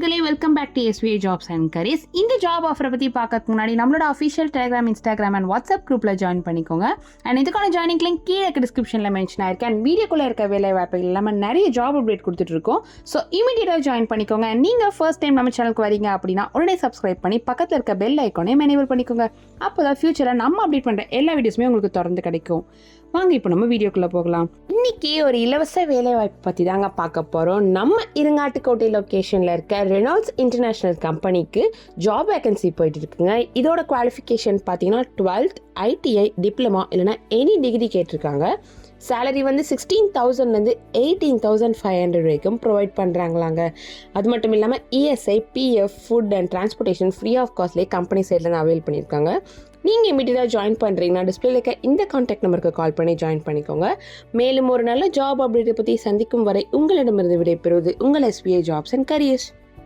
நண்பர்களே, welcome back to SVA jobs and careers. இந்த job ஆஃபரை பற்றி பார்க்கறதுக்கு முன்னாடி நம்மளோட official Telegram, Instagram and WhatsApp குரூப்பில் ஜாயின் பண்ணிக்கோங்க. அண்ட் இதுக்கான ஜாயினிங் லிங்க் கீழே டிஸ்கிரிப்ஷனில் மென்ஷன் ஆயிருக்கு. அண்ட் வீடியோக்குள்ளே இருக்க வேலை வாய்ப்புகள் இல்லாமல் நிறைய ஜாப் அப்டேட் கொடுத்துட்டு இருக்கோம். ஸோ இமீடியட்டாக ஜாயின் பண்ணிக்கோங்க. அண்ட் நீங்கள் ஃபர்ஸ்ட் டைம் நம்ம சேனலுக்கு வரீங்க அப்படின்னா உடனே சப்ஸ்கிரைப் பண்ணி பக்கத்தில் இருக்க பெல் ஐக்கானையும் எனேபிள் பண்ணிக்கோங்க. அப்போ தான் ஃபியூச்சரில் நம்ம அப்டேட் பண்ணுற எல்லா வீடியோஸுமே உங்களுக்கு தொடர்ந்து கிடைக்கும். வாங்க இப்போ நம்ம வீடியோக்குள்ளே போகலாம். இன்னைக்கு ஒரு இலவச வேலைவாய்ப்பு பற்றி தாங்க பார்க்க போகிறோம். நம்ம இருங்காட்டுக்கோட்டை லொக்கேஷனில் இருக்க ரெனால்ட்ஸ் இன்டர்நேஷ்னல் கம்பெனிக்கு ஜாப் வேகன்சி போயிட்டு இருக்குங்க. இதோட குவாலிஃபிகேஷன் பார்த்தீங்கன்னா 12th ITI டிப்ளமா இல்லைனா எனி டிகிரி கேட்டிருக்காங்க. சேலரி வந்து 16,000லேருந்து 18,500 வரைக்கும் ப்ரொவைட் பண்ணுறாங்களாங்க. அது மட்டும் இல்லாமல் ESI, PF, food and transportation free of காஸ்ட்லேயே கம்பெனி சைட்லேருந்து அவைல் பண்ணியிருக்காங்க. நீங்கள் இமீடியட்டாக ஜாயின் பண்ணுறீங்கன்னா டிஸ்பிளேல இருக்க இந்த கான்டாக்ட் நம்பருக்கு கால் பண்ணி ஜாயின் பண்ணிக்கோங்க. மேலும் ஒரு நல்ல ஜாப் அப்டேட்டை பற்றி சந்திக்கும் வரை உங்களிடமிருந்து விடைபெறுவது உங்கள் SVA ஜாப்ஸ் அண்ட் கரியர்ஸ்.